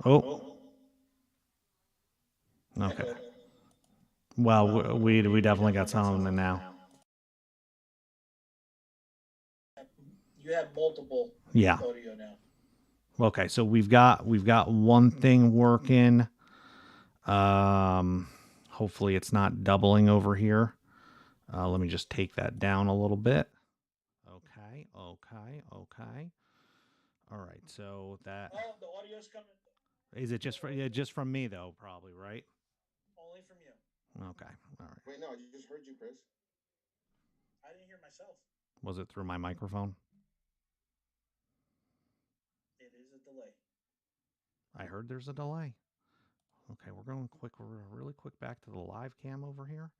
Oh, okay. Well, we definitely got some of them now. You have multiple Yeah. audio now. Okay, so we've got one thing working. Um, hopefully it's not doubling over here. Let me just take that down a little bit. Okay, okay, okay. All right, so that Oh, the audio's coming is it just for yeah, just from me though, probably, right? only from you. Okay, all right. Wait, no, I just heard you, Chris. I didn't hear myself. Was it through my microphone? It is a delay. I heard there's a delay. Okay, we're going quick, really quick back to the live cam over here.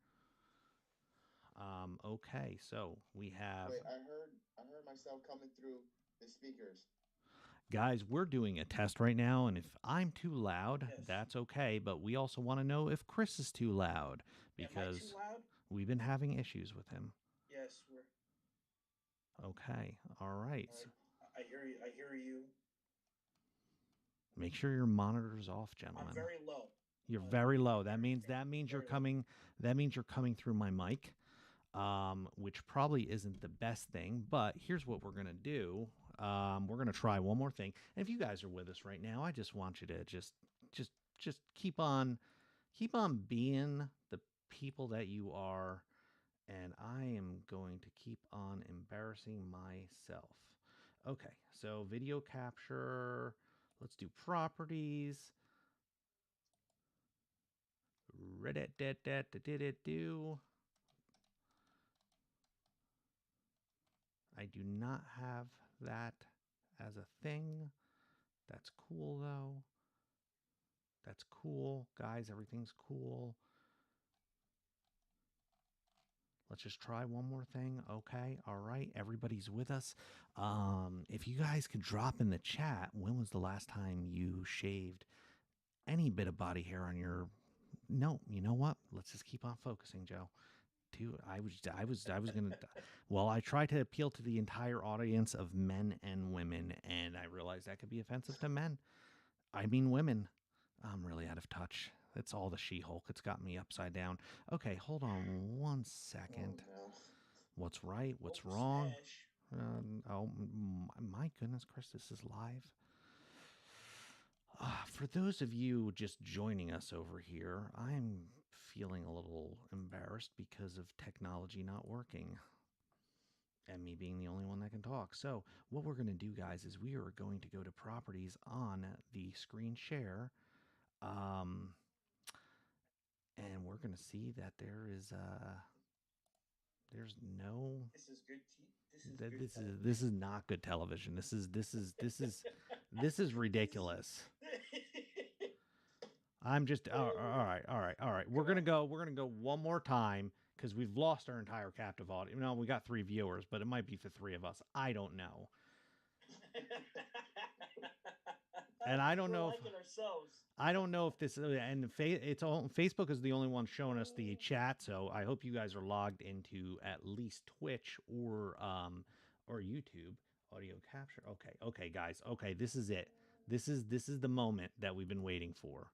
Okay, so we have Wait, I heard myself coming through the speakers. guys, we're doing a test right now, and if I'm too loud, Yes. that's okay. But we also want to know if Chris is too loud Am I too because loud? we've been having issues with him. Yes, we're Okay, all right. all right. I hear you. I hear you. Make sure your monitor's off, I'm gentlemen. very low. You're very low. That Very means faint. you're Very low. coming. That means you're coming through my mic, which probably isn't the best thing. But here's what we're gonna do. We're gonna try one more thing. And if you guys are with us right now, I just want you to just, just keep on being the people that you are. And I am going to keep on embarrassing myself. Okay, so video capture. Let's do properties. Reddit did it do. I do not have that as a thing. That's cool though. That's cool. Guys, everything's cool. Let's just try one more thing. Okay. All right. Everybody's with us. If you guys could drop in the chat, when was the last time you shaved any bit of body hair on your no, you know what? Let's just keep on focusing, Joe. I was gonna. Well, I try to appeal to the entire audience of men and women, and I realize that could be offensive to men. I mean, women. I'm really out of touch. It's all the She-Hulk. It's got me upside down. Okay, hold on one Oh second. no. What's right? Oh, What's wrong? smash. My goodness, Chris, this is live. For those of you just joining us over here, I'm feeling a little embarrassed because of technology not working and me being the only one that can talk. So, what we're going to do, guys, is we are going to go to properties on the screen share. Um, and we're going to see that there's no This is good. This is that good this is television. not good television. This is ridiculous. I'm just all right, all right, all right. We're Come gonna on. go. We're gonna go one more time because we've lost our entire captive audience. No, we got 3 viewers, but it might be the three of us. I don't know, and I don't We're know if liking ourselves. this and it's all Facebook is the only one showing us the chat. So I hope you guys are logged into at least Twitch or YouTube audio capture. Okay, okay, guys. Okay, this is it. This is the moment that we've been waiting for.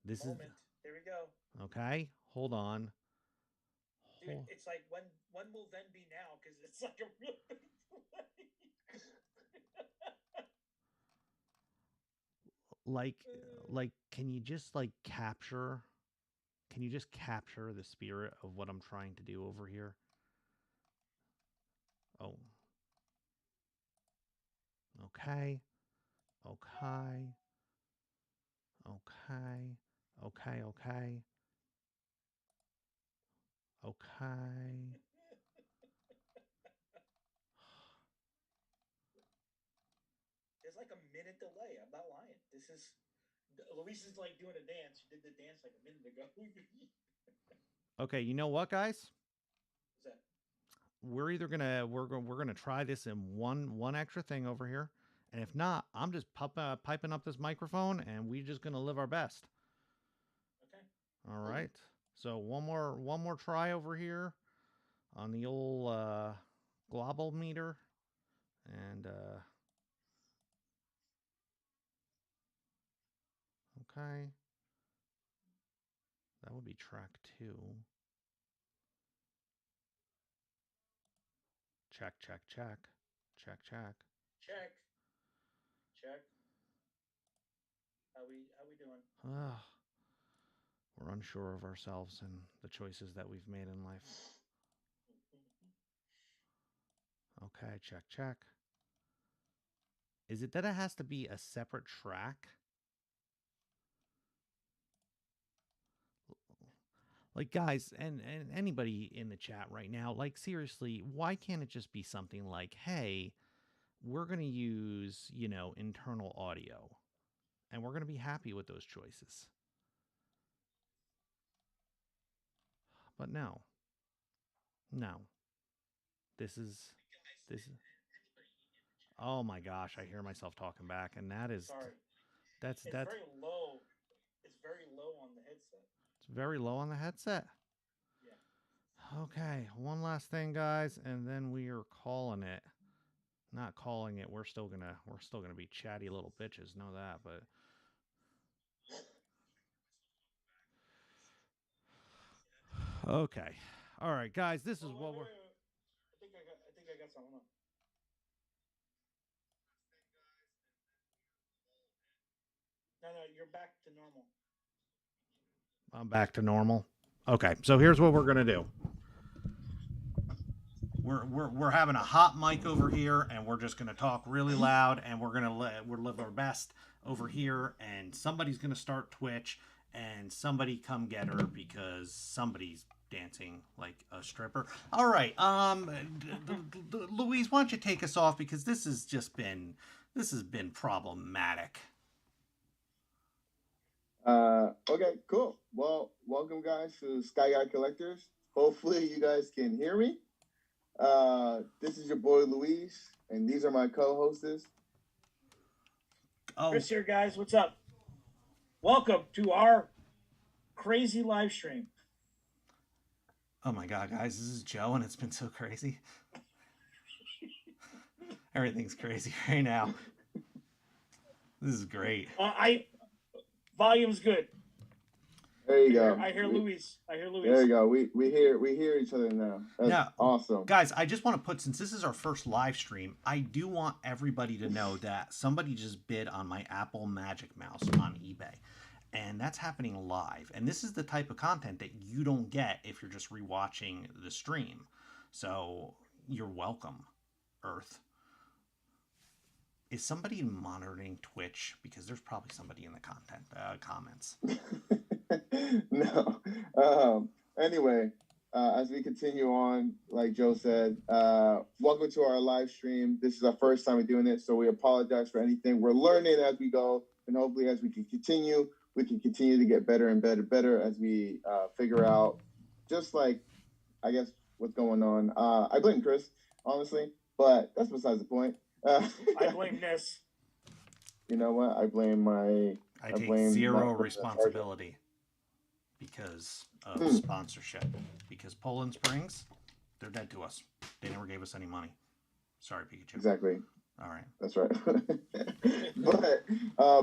The This is moment. There we go. okay. Hold on. Dude, Hold, it's like when will then be now? Because it's like a real big delay. like like can you just like capture can you just capture the spirit of what I'm trying to do over here? Oh, okay. Okay. Okay. Okay, okay. Okay. There's like a minute delay. I'm not lying. This is Luis is like doing a dance. She did the dance like a minute ago. Okay, you know what, guys? Is that We're either gonna we're gonna try this in one extra thing over here, and if not, I'm just piping up this microphone, and we just gonna live our best. okay? All Okay. right. So one more try over here on the old global meter, and Okay. That would be track 2. Check, check, check. Check, check. Check. Check. How we doing? We're unsure of ourselves and the choices that we've made in life. Okay, check, check. Is it that it has to be a separate track? Like, guys, and anybody in the chat right now, like, seriously, why can't it just be something like, hey, we're going to use, internal audio, and we're going to be happy with those choices? But no. This is. Oh my gosh, I hear myself talking back, and that is. Sorry. That's It's very low. It's very low on the headset. It's very low on the headset. Yeah. Okay, one last thing, guys, and then we are calling it. Not calling it. We're still gonna be chatty little bitches. Know that, but. Okay. All right, guys. This is what we're. I think I got something on. No, you're back to normal. I'm back to normal. Okay, so here's what we're gonna do. We're having a hot mic over here, and we're just gonna talk really loud, and we're live our best over here, and somebody's gonna start Twitch, and somebody come get her because somebody's dancing like a stripper. All right, Louise, why don't you take us off, because this has been problematic. Okay, cool. Well, welcome guys to Sky Guy Collectors. Hopefully you guys can hear me. This is your boy Luis, and these are my co-hosts. Chris here, guys. What's up? Welcome to our crazy live stream. Oh my God, guys, this is Joe, and it's been so crazy. Everything's crazy right now. This is great. Volume's good. There you go. I hear Luis. There you go. We hear each other now. That's awesome. Guys, I just want to put, since this is our first live stream, I do want everybody to know that somebody just bid on my Apple Magic Mouse on eBay. And that's happening live. And this is the type of content that you don't get if you're just rewatching the stream. So you're welcome, Earth. Is somebody monitoring Twitch? Because there's probably somebody in the comments. No. Anyway, as we continue on, like Joe said, welcome to our live stream. This is our first time doing it, so we apologize for anything. We're learning as we go, and hopefully as we can continue to get better and better as we figure out, just like, I guess, what's going on. I blame Chris, honestly, but that's besides the point. I blame this. You know what? I take zero responsibility because of sponsorship. Because Poland Springs, they're dead to us. They never gave us any money. Sorry, Pikachu. Exactly. All right. That's right. But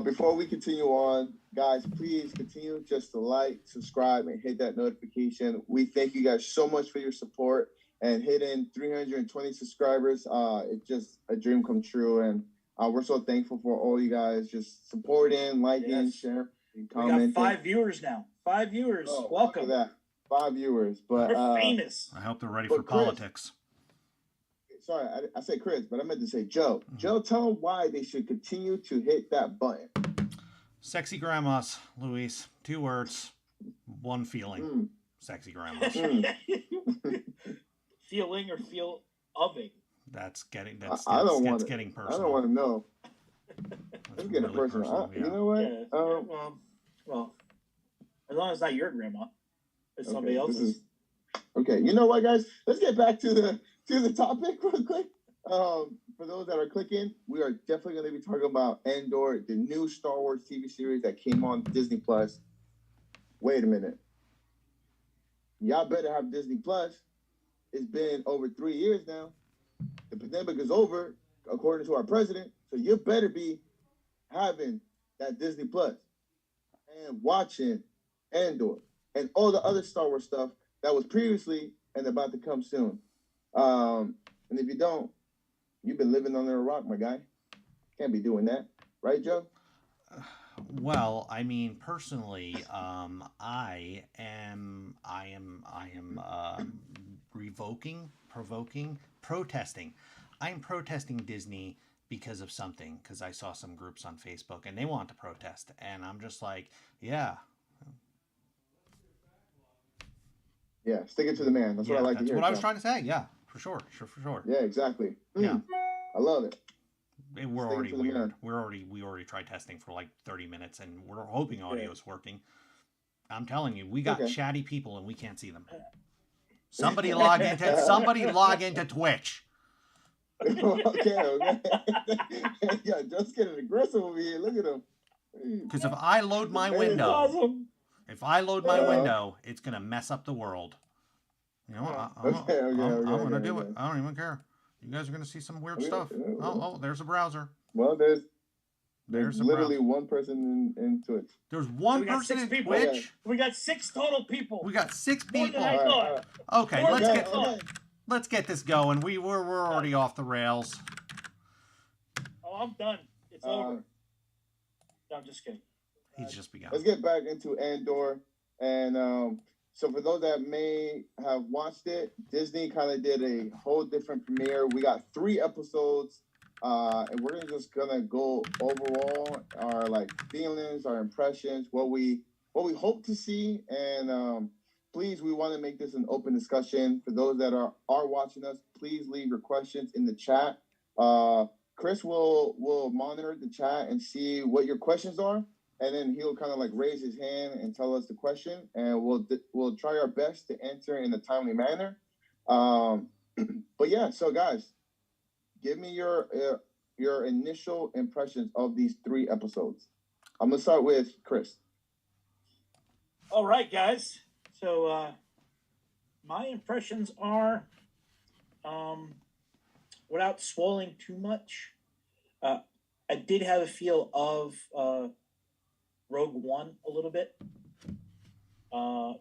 before we continue on, guys, please continue just to like, subscribe, and hit that notification. We thank you guys so much for your support, and hitting 320 subscribers. It's just a dream come true, and we're so thankful for all you guys just supporting, liking, sharing, and commenting. We got 5 viewers now. 5 viewers. Welcome. Look at that. 5 viewers. But we're famous. I hope they're ready for politics. Sorry, I said Chris, but I meant to say Joe. Mm-hmm. Joe, tell them why they should continue to hit that button. Sexy grandmas, Luis. 2 words, 1 feeling. Sexy grandmas. Feeling or feel oving? That's getting getting personal. I don't want to know. It's getting really personal. Yeah. You know what? Yeah. Well, as long as it's not your grandma, it's somebody else's. Okay. You know what, guys? Let's get back to the topic real quick. For those that are clicking, we are definitely going to be talking about ANDOR, the new Star Wars TV series that came on Disney Plus. Wait a minute. Y'all better have Disney Plus. It's been over 3 years now. The pandemic is over, according to our president. So you better be having that Disney Plus. and watching Andor and all the other Star Wars stuff that was previously and about to come soon. And if you don't, you've been living under a rock, my guy. Can't be doing that, right, Joe? Well, I mean, personally, protesting. I am protesting Disney because of something. Because I saw some groups on Facebook and they want to protest, and I'm just like, yeah, Yeah, stick it to the man. That's what I like to that's hear. what I was Joe. trying to say. Yeah, for sure. Yeah, exactly. Yeah. I love it. We're Stick it already to the weird. man. We already tried testing for like 30 minutes, and we're hoping audio is working. I'm telling you, we got chatty people, and we can't see them. Somebody log into Twitch. Okay. Yeah, just getting aggressive over here. Look at him. Because if I load my window, awesome. it's gonna mess up the world. You know, I'm gonna do it. I don't even care. You guys are gonna see some weird stuff. Oh, there's a browser. Well, there's literally browser. one person in Twitch. There's one person in people. Twitch. We got 6 total people. We got 6 people. More than I thought. Okay, let's get this going. We're already off the rails. Oh, I'm done. It's over. No, I'm just kidding. He's just begun. Let's get back into Andor. And so for those that may have watched it, Disney kind of did a whole different premiere. We got 3 episodes. And we're just gonna go overall our like feelings, our impressions, what we hope to see, and please, we want to make this an open discussion. For those that are watching us, please leave your questions in the chat. Chris will monitor the chat and see what your questions are, and then he'll kind of like raise his hand and tell us the question, and we'll try our best to answer in a timely manner. But yeah, so guys, give me your initial impressions of these 3 episodes. I'm gonna start with Chris. All right, guys. So my impressions are, without spoiling too much, I did have a feel of Rogue One a little bit.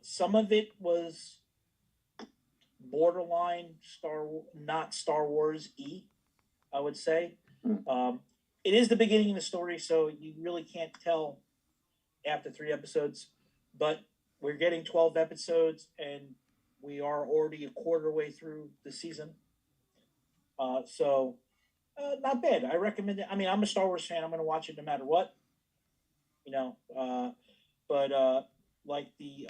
Some of it was borderline not Star Wars-y, I would say. It is the beginning of the story, so you really can't tell after 3 episodes. But we're getting 12 episodes, and we are already a quarter way through the season. So not bad. I recommend it. I mean, I'm a Star Wars fan. I'm going to watch it no matter what. You know, but like the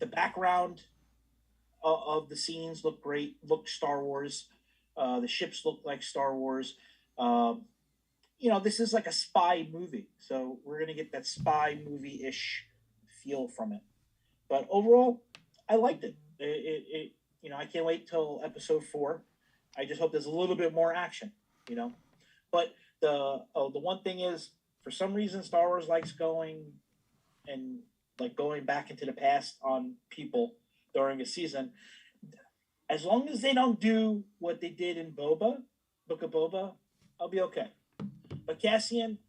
background of the scenes look great. Look Star Wars. The ships look like Star Wars. You know, this is like a spy movie, so we're gonna get that spy movie-ish feel from it. But overall, I liked it. It you know, I can't wait till episode 4. I just hope there's a little bit more action. You know, but the one thing is, for some reason, Star Wars likes going back into the past on people during a season. As long as they don't do what they did in Book of Boba, I'll be okay. But Cassian,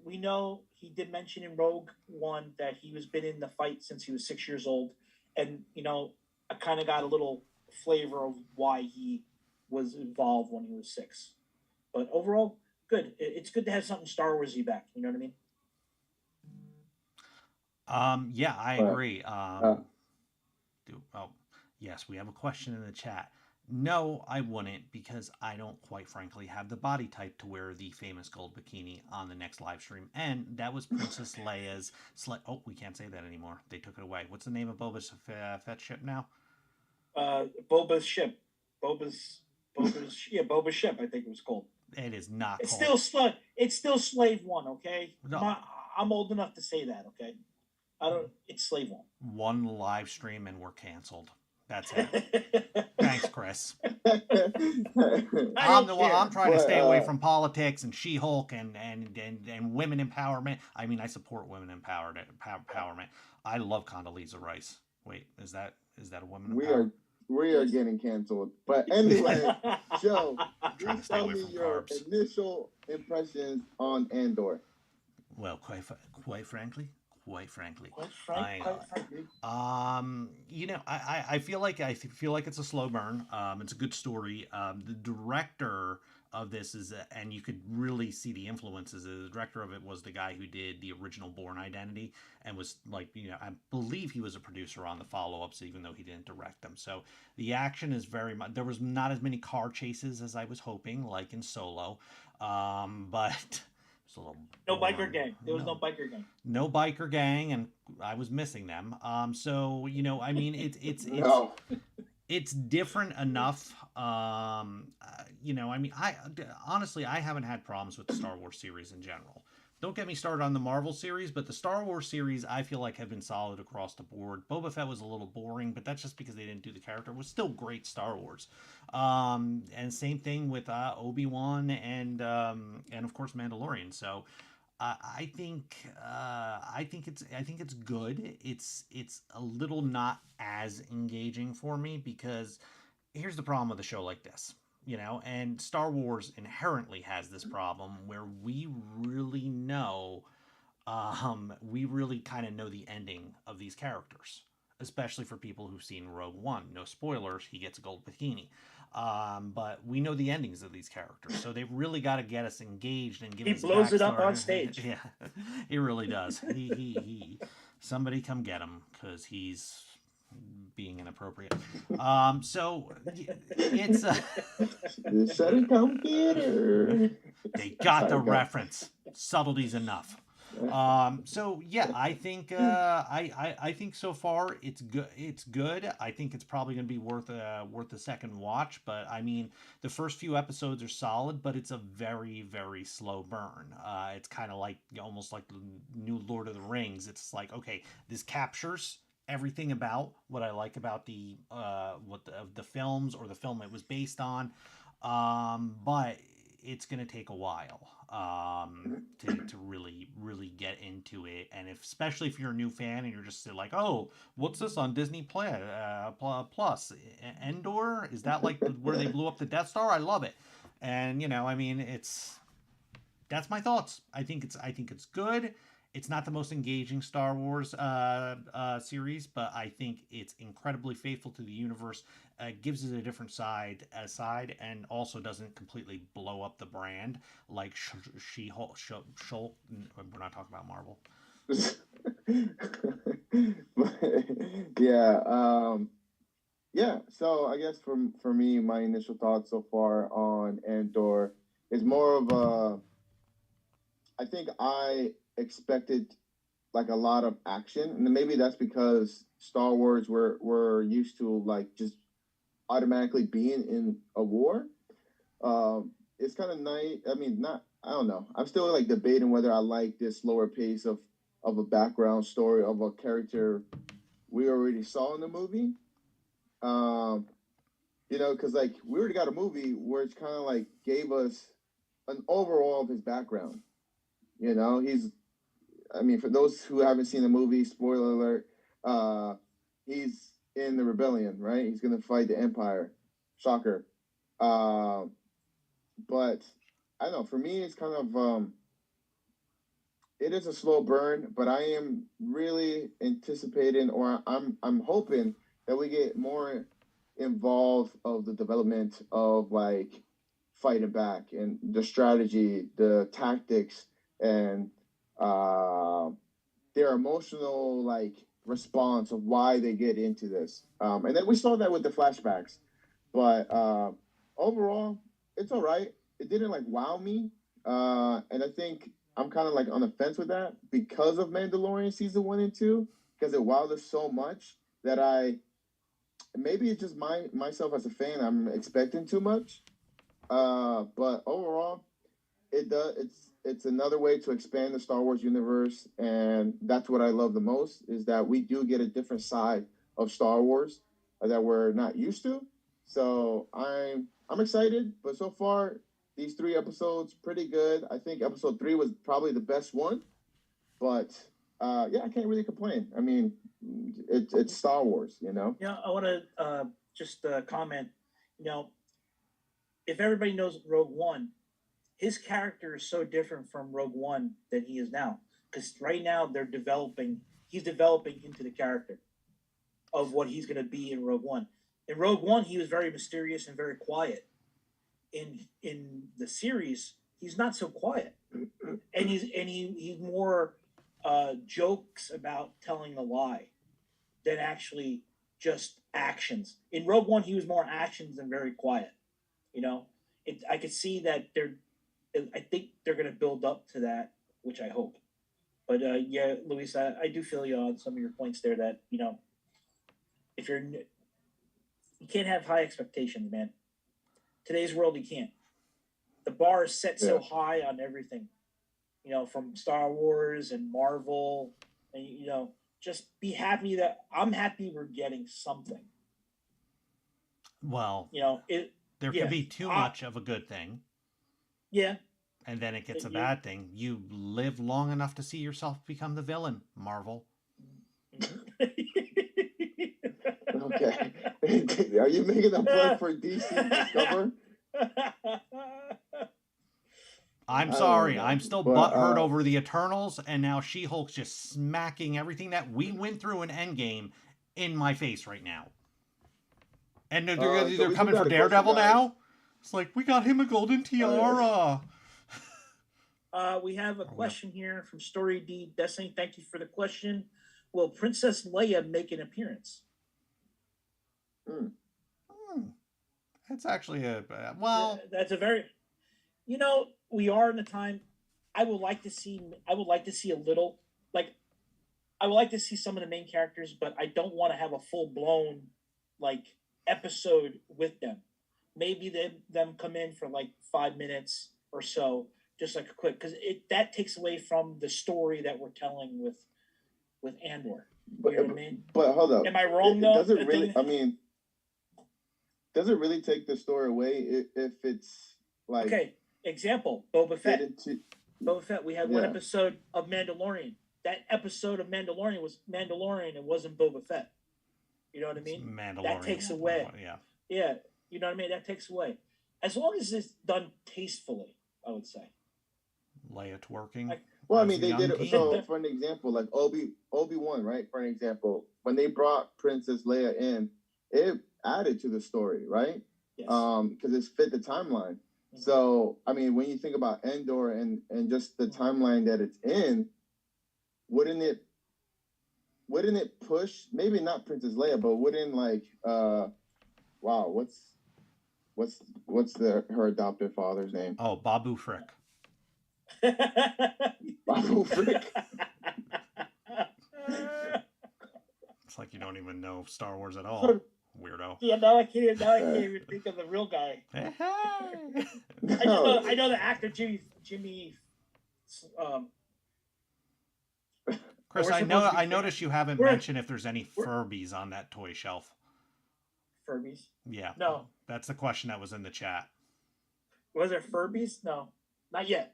we know he did mention in Rogue One that he was been in the fight since he was 6 years old. And, you know, I kind of got a little flavor of why he was involved when he was 6. But overall, good. It's good to have something Star Wars-y back. You know what I mean? Yeah, I agree. Yes, we have a question in the chat. No, I wouldn't, because I don't quite frankly have the body type to wear the famous gold bikini on the next live stream. And that was Princess Leia's oh, we can't say that anymore. They took it away. What's the name of Boba's Fett ship now? Boba's ship. Boba's ship, I think it was called. It is not it's called. It's still Slave One, okay? No. I'm old enough to say that, okay? It's Slave One. One live stream and we're canceled. That's it. Thanks, Chris. I'm trying to stay away from politics and She-Hulk and women empowerment. I mean, I support women empowerment. I love Condoleezza Rice. Wait, is that a woman? We are getting canceled. But anyway, Joe, trying to stay tell away me from your carbs. initial impressions on Andor. Well, quite frankly, quite frankly, I Quite frankly. feel like it's a slow burn. It's a good story. The director of this is, and you could really see the influences. The director of it was the guy who did the original Born Identity, and was like, I believe he was a producer on the follow ups, even though he didn't direct them. So the action is very much. There was not as many car chases as I was hoping, like in Solo, but it's a little No biker boring. gang. There was no biker gang. No biker gang, and I was missing them. So I mean, No. it's different enough. I mean, I honestly I haven't had problems with the Star Wars series in general. Don't get me started on the Marvel series, but the Star Wars series I feel like have been solid across the board. Boba Fett was a little boring, but that's just because they didn't do the character. It was still great Star Wars. And same thing with Obi-Wan and of course Mandalorian. So I think it's good. It's a little not as engaging for me because here's the problem with a show like this, and Star Wars inherently has this problem where we really kind of know the ending of these characters, especially for people who've seen Rogue One. No spoilers, he gets a gold bikini. But we know the endings of these characters, so they've really got to get us engaged and give He us blows it up backstory. on stage. Yeah, he really does. He. Somebody come get him because he's being inappropriate. So it's Shut come theater. they got the reference. Subtlety's enough. So yeah, I think I think so far it's good. It's good. I think it's probably going to be worth a second watch. But I mean, the first few episodes are solid, but it's a very very slow burn. It's kind of like almost like the new Lord of the Rings. It's like, okay, this captures everything about what I like about the films or the film it was based on, but it's going to take a while to really get into it. And especially if you're a new fan and you're just like, oh, what's this on Disney Plus? Endor? Is that like where they blew up the Death Star? I love it. And I mean, that's my thoughts. I think it's good. It's not the most engaging Star Wars series, but I think it's incredibly faithful to the universe. Gives it a different side, and also doesn't completely blow up the brand like She-Hulk. We're not talking about Marvel. Yeah. So I guess for me, my initial thoughts so far on Andor is more of a. I think I expected like a lot of action, and maybe that's because Star Wars we're used to like just automatically being in a war. It's kind of nice. I mean, not. I don't know. I'm still like debating whether I like this slower pace of a background story of a character we already saw in the movie. Um, because like we already got a movie where it's kind of like gave us an overall of his background. He's. I mean, for those who haven't seen the movie, spoiler alert, he's in the rebellion, right? He's gonna fight the Empire. Shocker. But I don't know. For me, it's kind of it is a slow burn, but I am really anticipating, or I'm hoping that we get more involved of the development of like fighting back and the strategy, the tactics, and their emotional like response of why they get into this. And then we saw that with the flashbacks, but overall, it's all right. It didn't like wow me, and I think I'm kind of like on the fence with that because of Mandalorian season 1 and 2, because it wowed us so much that I maybe it's just myself as a fan. I'm expecting too much, but overall, it's another way to expand the Star Wars universe, and that's what I love the most is that we do get a different side of Star Wars that we're not used to. So I'm excited, but so far these 3 episodes pretty good. I think episode 3 was probably the best one, but yeah, I can't really complain. I mean, it's Star Wars, Yeah, I want to just comment. You know, if everybody knows Rogue One, his character is so different from Rogue One than he is now. because right now they're developing. He's developing into the character of what he's going to be in Rogue One. In Rogue One, he was very mysterious and very quiet. In the series, he's not so quiet, and he's more jokes about telling a lie than actually just actions. In Rogue One, he was more actions and very quiet. You know, I could see that they're. I think they're going to build up to that, which I hope. But yeah, Luis, I do feel you on some of your points there. That if you can't have high expectations, man. Today's world, you can't. The bar is set so high on everything. From Star Wars and Marvel, and just be happy that I'm happy we're getting something. Well, there could be too much of a good thing. Yeah. And then it gets a bad thing. You live long enough to see yourself become the villain, Marvel. Okay. Are you making a plug for DC Discover? I'm sorry. I'm still butthurt over the Eternals, and now She-Hulk's just smacking everything that we went through in Endgame in my face right now. And they're coming for Daredevil now? It's like, we got him a golden tiara. We have a question here from Story D Destiny. Thank you for the question. Will Princess Leia make an appearance? That's actually that's a very, we are in a time. I would like to see a little, like, I would like to see some of the main characters, but I don't want to have a full blown episode with them. Maybe them come in for 5 minutes or so, just a quick, because that takes away from the story that we're telling with Andor. You know what I mean? But hold up. Am I wrong though? Does it really? I mean, does it really take the story away if it's okay? Example: Boba Fett. Boba Fett. We had one episode of Mandalorian. That episode of Mandalorian was Mandalorian. It wasn't Boba Fett. You know what I mean? Mandalorian. That takes away. Yeah. You know what I mean? That takes away. As long as it's done tastefully, I would say. Leia twerking. Well, I mean, they did it. So, for an example, Obi-Wan, right? For an example, when they brought Princess Leia in, it added to the story, right? Yes. Because it fit the timeline. Mm-hmm. So, I mean, when you think about Andor and just the timeline that it's in, wouldn't it push? Maybe not Princess Leia, but wouldn't what's her adoptive father's name? Oh, Babu Frick. Babu Frick. It's like you don't even know Star Wars at all, weirdo. Yeah, now I can't even think of the real guy. Hey. I know the actor Jimmy. Chris, I noticed you haven't mentioned if there's any Furbies on that toy shelf. Furbies? Yeah. No. That's the question that was in the chat. Was there Furbies? No, not yet.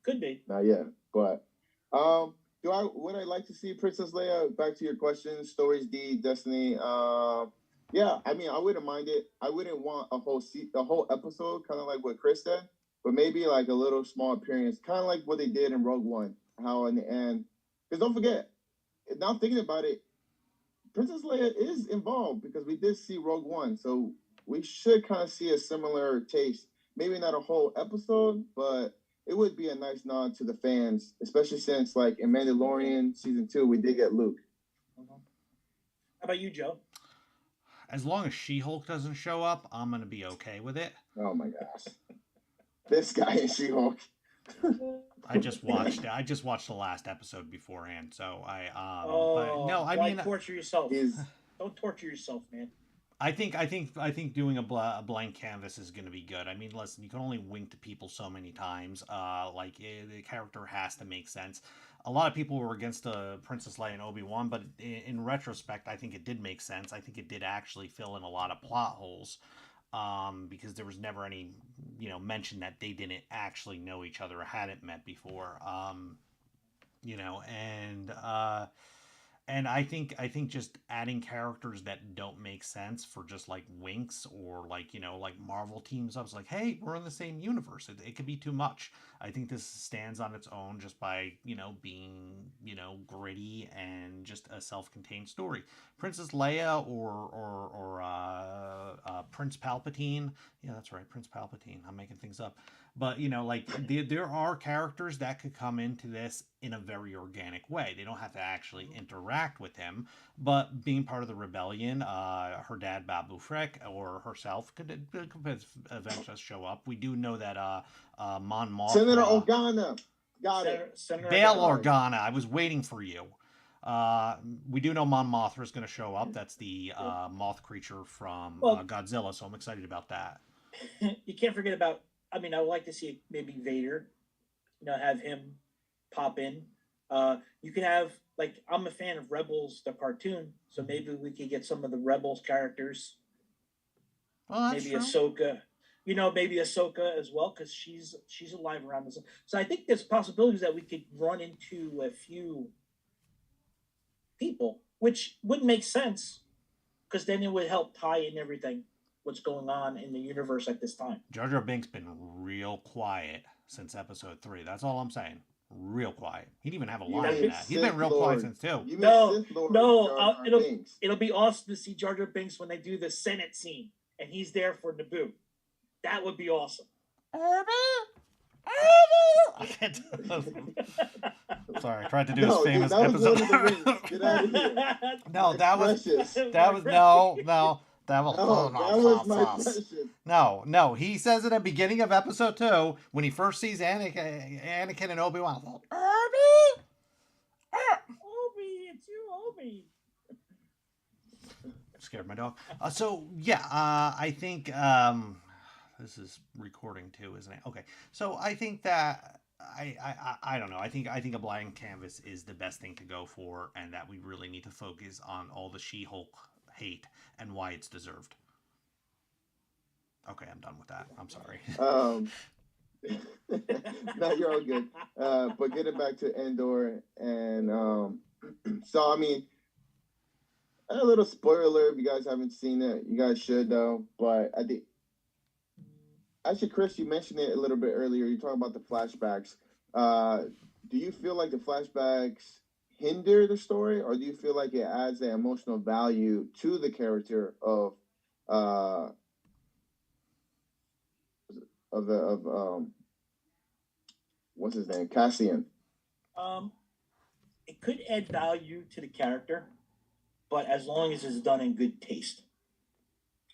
Could be. Not yet, but would I like to see Princess Leia? Back to your question, Stories D, Destiny. Yeah, I mean, I wouldn't mind it. I wouldn't want a whole episode, kind of like what Chris said, but maybe a little small appearance, kind of like what they did in Rogue One. How in the end, because don't forget, now thinking about it, Princess Leia is involved because we did see Rogue One, so we should kind of see a similar taste. Maybe not a whole episode, but it would be a nice nod to the fans, especially since, in Mandalorian Season 2, we did get Luke. How about you, Joe? As long as She-Hulk doesn't show up, I'm going to be okay with it. Oh, my gosh. This guy is She-Hulk. I just watched the last episode beforehand, so why torture yourself? Don't torture yourself, man. I think doing a blank canvas is going to be good. I mean, listen, you can only wink to people so many times. The character has to make sense. A lot of people were against Princess Leia and Obi-Wan, but in retrospect, I think it did make sense. I think it did actually fill in a lot of plot holes. Because there was never any, mention that they didn't actually know each other or hadn't met before. And I think just adding characters that don't make sense for just like winks or like like Marvel teams up, it's like, hey, we're in the same universe. It could be too much. I think this stands on its own just by being gritty and just a self-contained story. Princess Leia or Prince Palpatine. Yeah, that's right, Prince Palpatine. I'm making things up. But like there are characters that could come into this in a very organic way. They don't have to actually interact with him, but being part of the rebellion, her dad Babu Frick or herself could eventually show up. We do know that Mon Senator Mothra, Organa. Got it. Senator Bail Organa. Organa. I was waiting for you. We do know Mon Mothra is going to show up. That's the moth creature from Well, Godzilla, so I'm excited about that. you can't forget about. I mean, I would like to see maybe Vader. Have him pop in. You can have like I'm a fan of Rebels, the cartoon, so maybe we could get some of the Rebels characters. Oh, that's Maybe true. Ahsoka. Maybe Ahsoka as well because she's alive around this. So I think there's possibilities that we could run into a few people, which would make sense because then it would help tie in everything what's going on in the universe at this time. Jar Jar Binks been real quiet since episode 3. That's all I'm saying. Real quiet. He didn't even have a line in that. He's been real quiet since 2. No, it'll be awesome to see Jar Jar Binks when they do the Senate scene and he's there for Naboo. That would be awesome. Sorry, I tried to do his famous episode. Get out of here. No, that was no. That was my precious. No. He says at the beginning of episode 2 when he first sees Anakin and Obi-Wan. Obi, it's you, Obi. Scared my dog. I think this is recording too, isn't it? Okay, so I think that I don't know. I think a blank canvas is the best thing to go for, and that we really need to focus on all the She-Hulk hate and why it's deserved. Okay, I'm done with that. I'm sorry. No, you're all good. But getting back to Andor, and so I mean, a little spoiler if you guys haven't seen it. You guys should though. But I think actually, Chris, you mentioned it a little bit earlier. You're talking about the flashbacks. Do you feel like the flashbacks hinder the story, or do you feel like it adds an emotional value to the character of what's his name, Cassian? It could add value to the character, but as long as it's done in good taste.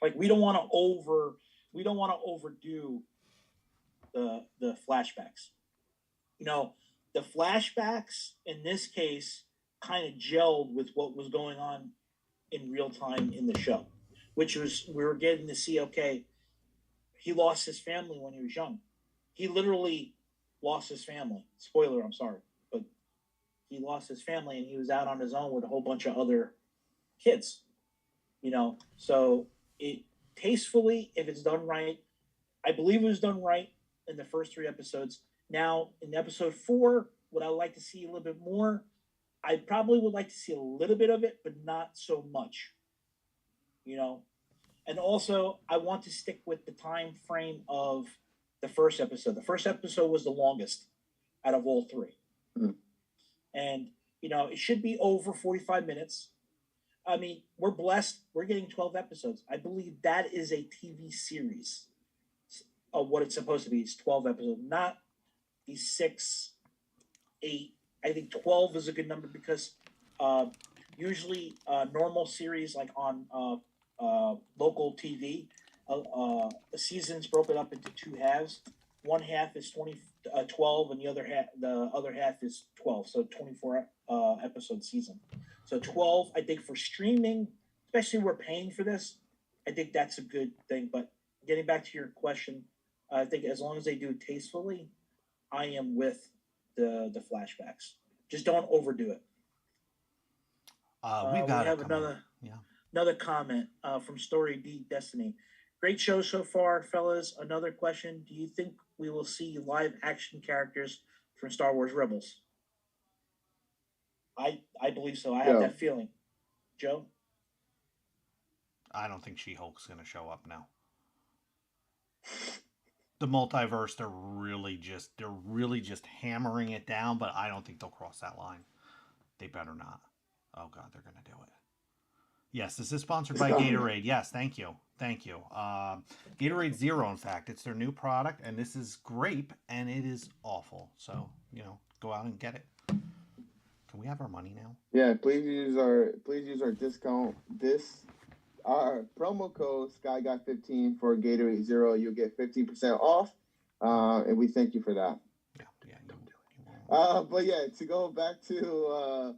Like we don't want to overdo the flashbacks. The flashbacks in this case kind of gelled with what was going on in real time in the show, which was we were getting to see, okay, he lost his family when he was young. He literally lost his family. Spoiler, I'm sorry, but he lost his family and he was out on his own with a whole bunch of other kids. So it tastefully, if it's done right, I believe it was done right in the first 3 episodes. Now, in episode 4, would I like to see a little bit more? I probably would like to see a little bit of it, but not so much. And also, I want to stick with the time frame of the first episode. The first episode was the longest out of all 3. Mm. And, it should be over 45 minutes. I mean, we're blessed. We're getting 12 episodes. I believe that is a TV series of what it's supposed to be. It's 12 episodes, not the 6, 8. I think 12 is a good number because usually normal series like on local TV, a season's broken up into 2 halves. One half is 12, and the other half is 12. So 24 episode season. So 12, I think for streaming, especially we're paying for this, I think that's a good thing. But getting back to your question, I think as long as they do it tastefully, I am with the flashbacks. Just don't overdo it. We have another comment from Story D Destiny. Great show so far, fellas. Another question: do you think we will see live action characters from Star Wars Rebels? I believe so. I have that feeling. Joe? I don't think She-Hulk's going to show up now. The multiverse, they're really just hammering it down, but I don't think they'll cross that line. They better not. Oh God, they're going to do it. Yes, this is sponsored by Gatorade. Yes, thank you. Gatorade Zero, in fact. It's their new product, and this is grape, and it is awful. So, go out and get it. Can we have our money now? Yeah, please use our discount. Our promo code SkyGuy15 for Gatorade Zero. You'll get 15% off, and we thank you for that. Yeah, but yeah, to go back to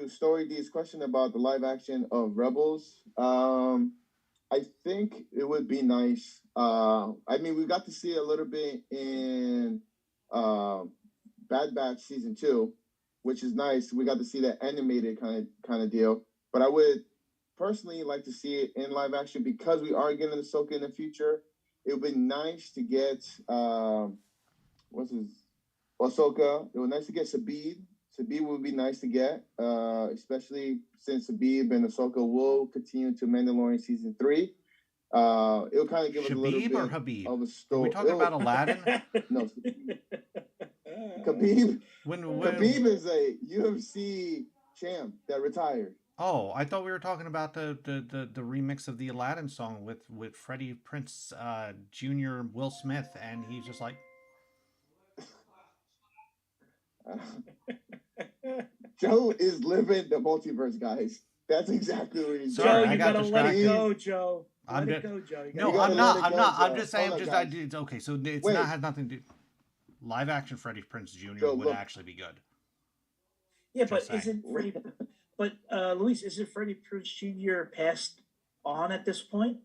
Story D's question about the live action of Rebels, I think it would be nice. I mean, we got to see a little bit in Bad Batch season 2, which is nice. We got to see that animated kind of deal. But I would personally like to see it in live action because we are getting Ahsoka in the future. It would be nice to get Ahsoka. It would be nice to get Sabine. Sabine would be nice to get, especially since Sabine and Ahsoka will continue to Mandalorian season 3. It'll kind of give us a little bit Habib? Of a story. Are we talking about Aladdin? No, Khabib. Khabib is a UFC champ that retired. Oh, I thought we were talking about the remix of the Aladdin song with Freddie Prinze Jr., Will Smith, and he's just like. Joe is living the multiverse, guys. That's exactly what he's doing. Joe, you gotta let it go, Joe. Let it go, Joe. I'm not. I'm just saying. Okay. So it's not has nothing to do. Live action Freddie Prinze Jr. Joe, would actually be good. Yeah, but isn't Freddie? But Luis, isn't Freddie Prinze Jr. passed on at this point?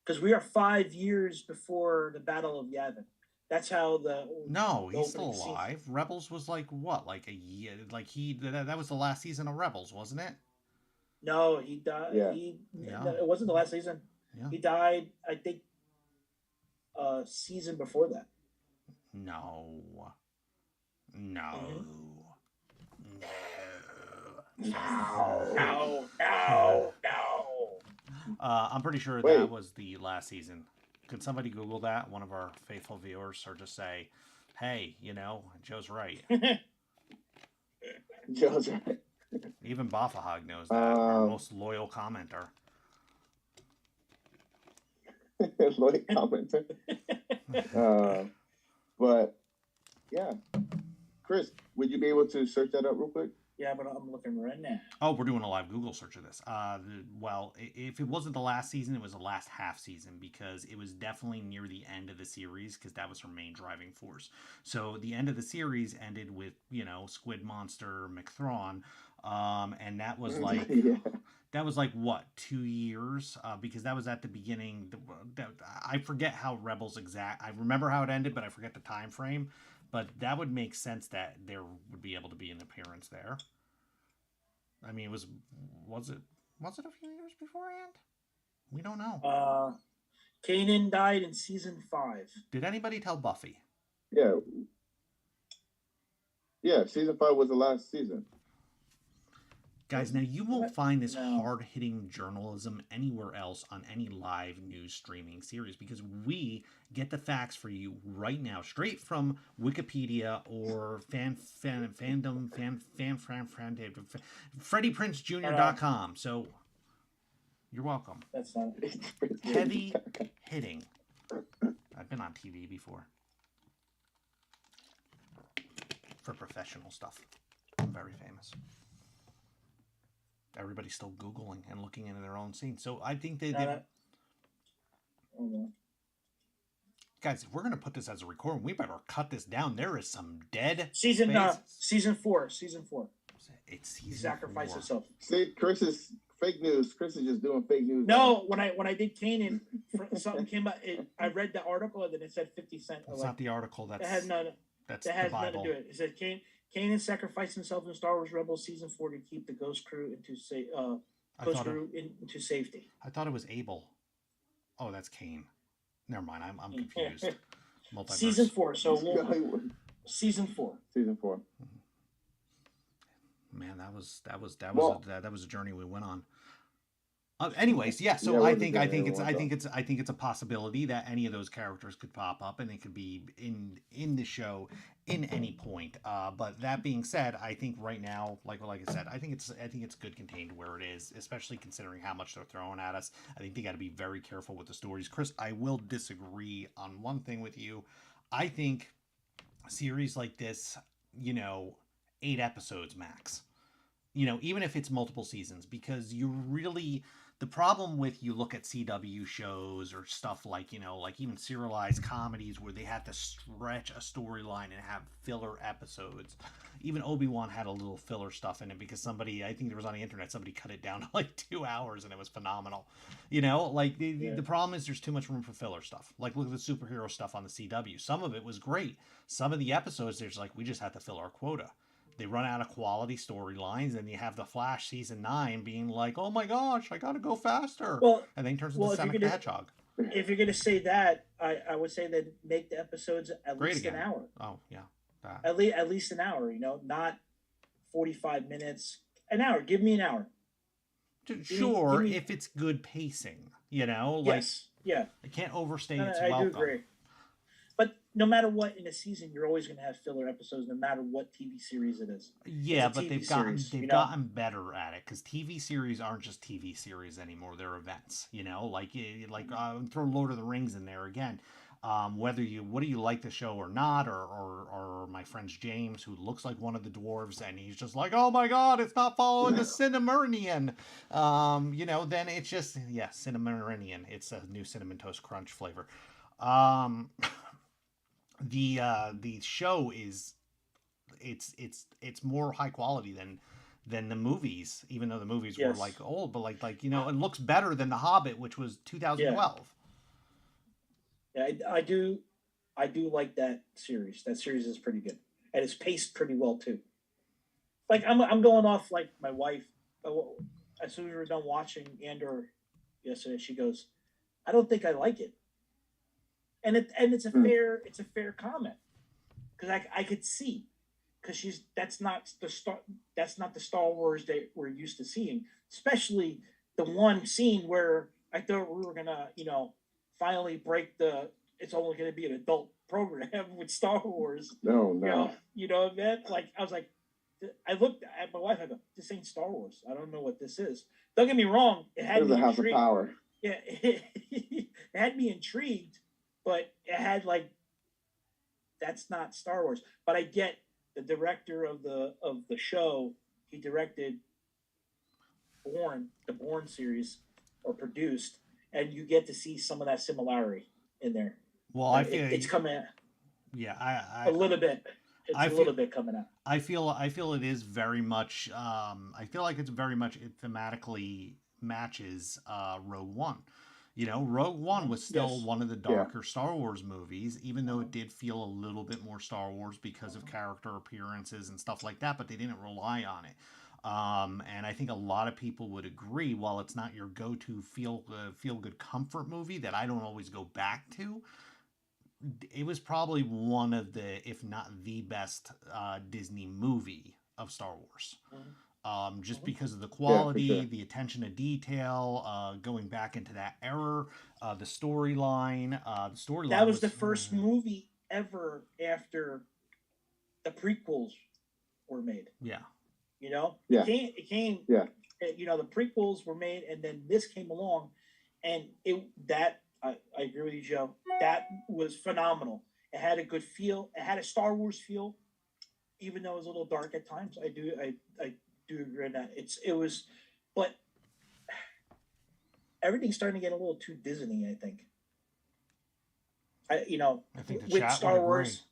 Because we are 5 years before the Battle of Yavin. That's how he's still alive. Rebels was like what, like a year? Like that was the last season of Rebels, wasn't it? No, he died. Yeah. It wasn't the last season. Yeah. He died, I think, season before that. No. I'm pretty sure that was the last season. Could somebody Google that? One of our faithful viewers, or just say, "Hey, Joe's right." Joe's right. Even Bafahag knows that. Our most loyal commenter. Loyal commenter. But yeah, Chris, would you be able to search that up real quick? Yeah, but I'm looking right now. Oh, we're doing a live Google search of this. Well, if it wasn't the last season, it was the last half season because it was definitely near the end of the series because that was her main driving force. So the end of the series ended with, Squid Monster McThrawn, and that was like... Yeah. That was like, what, 2 years? Because that was at the beginning. I forget how Rebels I remember how it ended, but I forget the time frame. But that would make sense that there would be able to be an appearance there. I mean, was it a few years beforehand? We don't know. Kanan died in season 5. Did anybody tell Buffy? Yeah. Yeah, season 5 was the last season. Guys, now you won't find this hard-hitting journalism anywhere else on any live news streaming series because we get the facts for you right now, straight from Wikipedia or FreddiePrinceJr.com. So you're welcome. That's not heavy hitting. I've been on TV before for professional stuff. I'm very famous. Everybody's still Googling and looking into their own scene. So I think guys, if we're going to put this as a recording, we better cut this down. There is some dead season 4. It's season he sacrificed 4. himself. See, Chris is fake news. Chris is just doing fake news. No, when I did Kanan, something came out. I read the article and then it said 50 Cent. That's not the article. That's that has nothing to do with it. It said Kanan sacrificed himself in Star Wars Rebels season 4 to keep the Ghost Crew into safety. I thought it was Abel. Oh, that's Kane. Never mind. I'm confused. Season 4. So season 4. Season 4. Man, Well, that was a journey we went on. Anyways, yeah. yeah, So it was a journey. It was I think it's a possibility that any of those characters could pop up and they could be in the show in any point. But that being said, I think right now, like I said, I think it's good contained where it is, especially considering how much they're throwing at us. I think they got to be very careful with the stories. Chris, I will disagree on one thing with you. I think a series like this, you know, 8 episodes max, you know, even if it's multiple seasons, because you really, the problem with, you look at CW shows or stuff like, you know, like even serialized comedies where they have to stretch a storyline and have filler episodes. Even Obi-Wan had a little filler stuff in it because somebody, I think there was on the internet, somebody cut it down to like 2 hours and it was phenomenal. You know, like Yeah. the problem is there's too much room for filler stuff. Like look at the superhero stuff on the CW. Some of it was great. Some of the episodes, there's like, we just had to fill our quota. They run out of quality storylines, and you have the Flash season 9 being like, "Oh my gosh, I gotta go faster," Well, and then he turns into well, Sonic the Hedgehog. if you're gonna say that, I would say that make the episodes at Great least an again. hour. Oh yeah, that. At least an hour. You know, not 45 minutes. An hour. Give me an hour. Give Sure, me. if it's good pacing, you know, like Yes. Yeah. it can't overstay its I do welcome. agree. But no matter what in a season, you're always going to have filler episodes, no matter what TV series it is. Yeah, It's a but TV series, they've you know? gotten better at it because TV series aren't just TV series anymore; they're events. You know, throw Lord of the Rings in there again. Whether you what do you like the show or not, or my friend James who looks like one of the dwarves and he's just like, oh my god, it's not following the Cinnamonian. You know, then it's just Cinnamonian. It's a new cinnamon toast crunch flavor. Um, the show is it's more high quality than the movies, even though the movies were Yes. like old, but like you know, it looks better than The Hobbit, which was Yeah. 2012. Yeah, I do like that series. That series is pretty good. And it's paced pretty well, too. Like, I'm going off, like, my wife. As soon as we were done watching Andor yesterday, she goes, I don't think I like it. And it's a fair comment. Because I could see, because that's not the Star Wars that we're used to seeing. Especially the one scene where I thought we were gonna, you know, finally break the. It's only gonna be an adult program with Star Wars. No, You know, man. Like I was like, I looked at my wife. I go, this ain't Star Wars. I don't know what this is. Don't get me wrong. It had There's me a House of intrigued. Power. Yeah, it had me intrigued, but it had like that's not Star Wars. But I get the director of the show. He directed the Bourne series, or produced, and you get to see some of that similarity in there. Well, I feel it's coming yeah, a little bit. It's I a feel little bit coming out. I feel it is very much. I feel like it's very much it thematically matches Rogue One. You know, Rogue One was still Yes. one of the darker Star Wars movies, even though it did feel a little bit more Star Wars because of character appearances and stuff like that, but they didn't rely on it. And I think a lot of people would agree, while it's not your go-to feel good comfort movie that I don't always go back to, it was probably one of the, if not the best Disney movie of Star Wars. Just because of the quality, sure. the attention to detail, going back into that era, the storyline. The storyline That was the first movie ever after the prequels were made. Yeah. You know, Yeah. it came. Yeah. You know, the prequels were made, and then this came along, and I agree with you, Joe. That was phenomenal. It had a good feel. It had a Star Wars feel, even though it was a little dark at times. I do agree with that. It was, but everything's starting to get a little too Disney, I think. I think the with chat Star would Wars.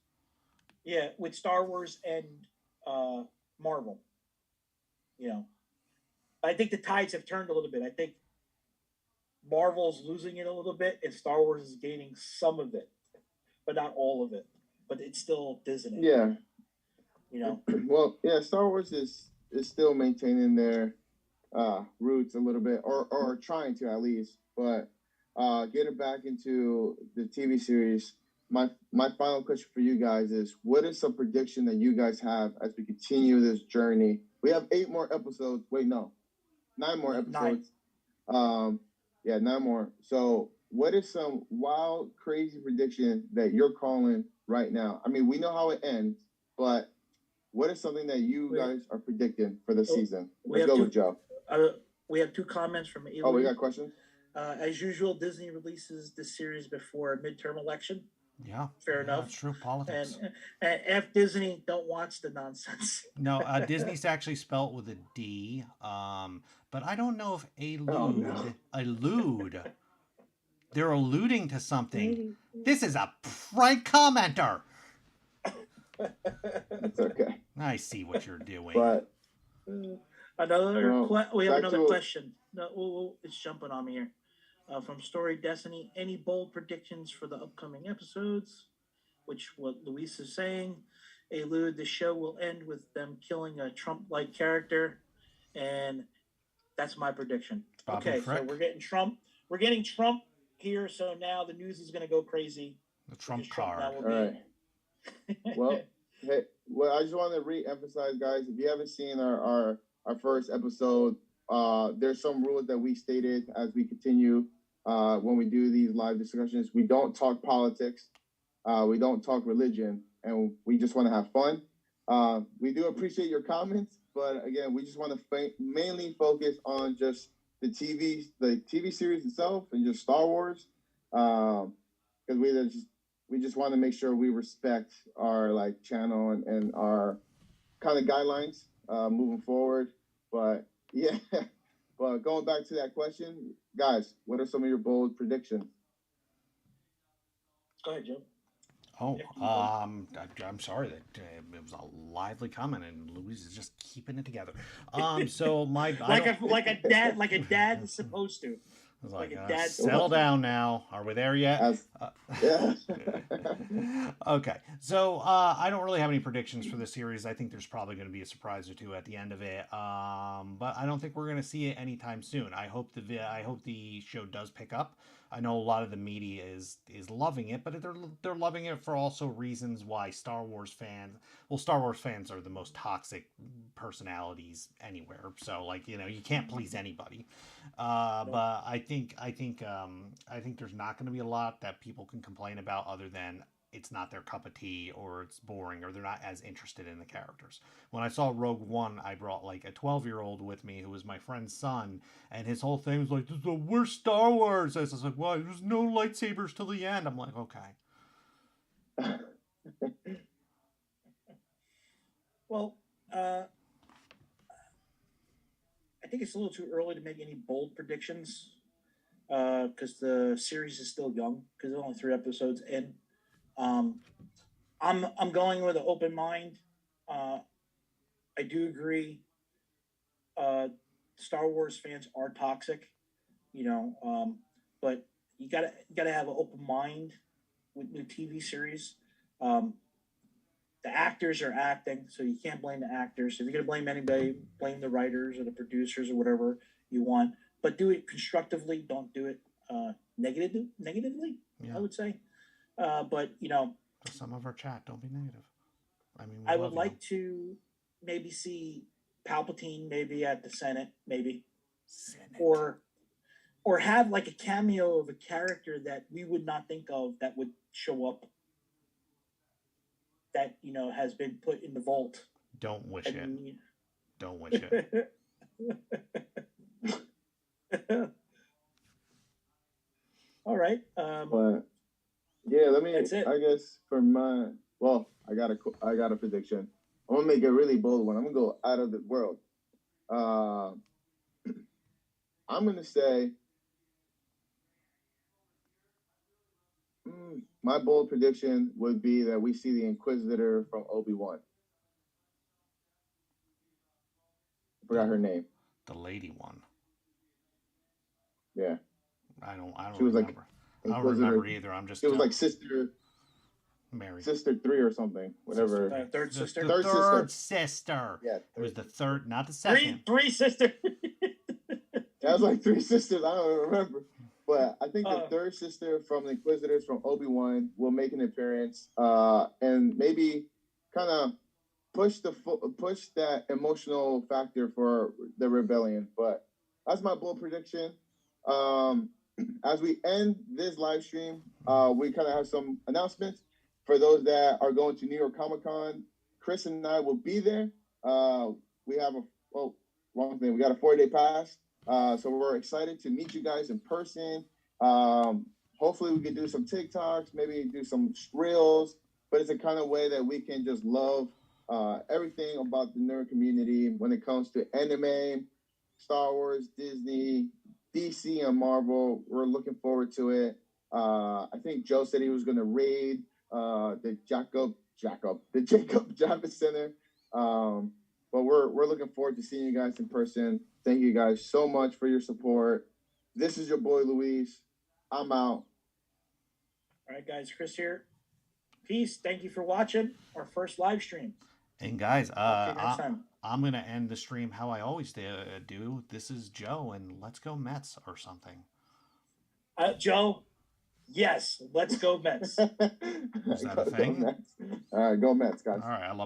agree. Yeah, with Star Wars and Marvel. You know, I think the tides have turned a little bit. I think Marvel's losing it a little bit, and Star Wars is gaining some of it, but not all of it. But it's still Disney. Yeah. You know. Well, yeah, Star Wars is still maintaining their roots a little bit, or trying to at least. But getting back into the TV series, my final question for you guys is: what is some prediction that you guys have as we continue this journey We have 8 more episodes. Wait, no, 9 more episodes. 9. Yeah, 9 more. So, what is some wild, crazy prediction that you're calling right now? I mean, we know how it ends, but what is something that you guys are predicting for the season? Let's go with Joe. We have 2 comments from Elu. Oh, we got questions? As usual, Disney releases this series before a midterm election. Yeah, fair enough. That's true. Politics. And F Disney don't watch the nonsense. No, Disney's actually spelt with a D. But I don't know if allude. They're alluding to something. This is a prank commenter. It's okay. I see what you're doing. But we have another question. No, it's jumping on me here. From Story Destiny, any bold predictions for the upcoming episodes? Which what Luis is saying. Elude, the show will end with them killing a Trump-like character, and that's my prediction. Bobby okay, Frick. So we're getting Trump. We're getting Trump here, so now the news is going to go crazy. The Trump card. All right. Well, hey, I just want to re-emphasize, guys. If you haven't seen our first episode, there's some rules that we stated as we continue when we do these live discussions. We don't talk politics. We don't talk religion, and we just want to have fun. We do appreciate your comments, but again, we just want to mainly focus on just the TV series itself and just Star Wars, because we just want to make sure we respect our channel and our kind of guidelines moving forward. But yeah, but going back to that question, guys, what are some of your bold predictions? Go ahead, Joe. Oh, I'm sorry that it was a lively comment, and Louise is just keeping it together. So my like a dad is supposed to. I was like a dad. Settle down now. Are we there yet? Yeah. Okay. So I don't really have any predictions for this series. I think there's probably going to be a surprise or two at the end of it. But I don't think we're going to see it anytime soon. I hope the show does pick up. I know a lot of the media is loving it, but they're loving it for also reasons why Star Wars fans are the most toxic personalities anywhere. So you can't please anybody. But I think there's not going to be a lot that people can complain about other than it's not their cup of tea, or it's boring, or they're not as interested in the characters. When I saw Rogue One, I brought a 12-year-old with me who was my friend's son, and his whole thing was like, "This is the worst Star Wars." I was like, "Why? There's no lightsabers till the end." I'm like, okay. Well, I think it's a little too early to make any bold predictions because the series is still young, because there's only 3 episodes in. I'm going with an open mind. I do agree. Star Wars fans are toxic, but you gotta have an open mind with new TV series. The actors are acting, so you can't blame the actors. If you're gonna blame anybody, blame the writers or the producers or whatever you want, but do it constructively. Don't do it negatively. Yeah. I would say, but For some of our chat, don't be negative. I mean, I would like to maybe see Palpatine maybe at the Senate, or have a cameo of a character that we would not think of that would show up, that has been put in the vault. Don't wish it. Don't wish it. All right. But yeah, let me. I guess for my I got a prediction. I'm gonna make a really bold one. I'm gonna go out of the world. I'm gonna say my bold prediction would be that we see the Inquisitor from Obi-Wan. I forgot her name. The lady one. Yeah. I don't she was remember. I don't remember either. I'm just. It was like Sister Mary. Sister 3 or something. Whatever. Third sister. Third sister. Yeah. It was the third, not the second. Three sister. That was like 3 sisters. I don't remember. But I think the third sister from the Inquisitors from Obi-Wan will make an appearance, and maybe kind of push that emotional factor for the rebellion. But that's my bold prediction. Um, as we end this live stream, we kind of have some announcements for those that are going to New York Comic Con. Chris and I will be there. We have wrong thing. We got a 4-day pass. So we're excited to meet you guys in person. Hopefully we can do some TikToks, maybe do some reels, but it's a kind of way that we can just love everything about the nerd community when it comes to anime, Star Wars, Disney, DC, and Marvel. We're looking forward to it. I think Joe said he was going to raid the Jacob Javits Center. But we're looking forward to seeing you guys in person. Thank you guys so much for your support. This is your boy Luis. I'm out. All right, guys. Chris here. Peace. Thank you for watching our first live stream. And guys, Next time. I'm going to end the stream how I always do. This is Joe, and let's go Mets or something. Joe, yes, let's go Mets. Is that a thing? All right, go Mets, guys. All right, I love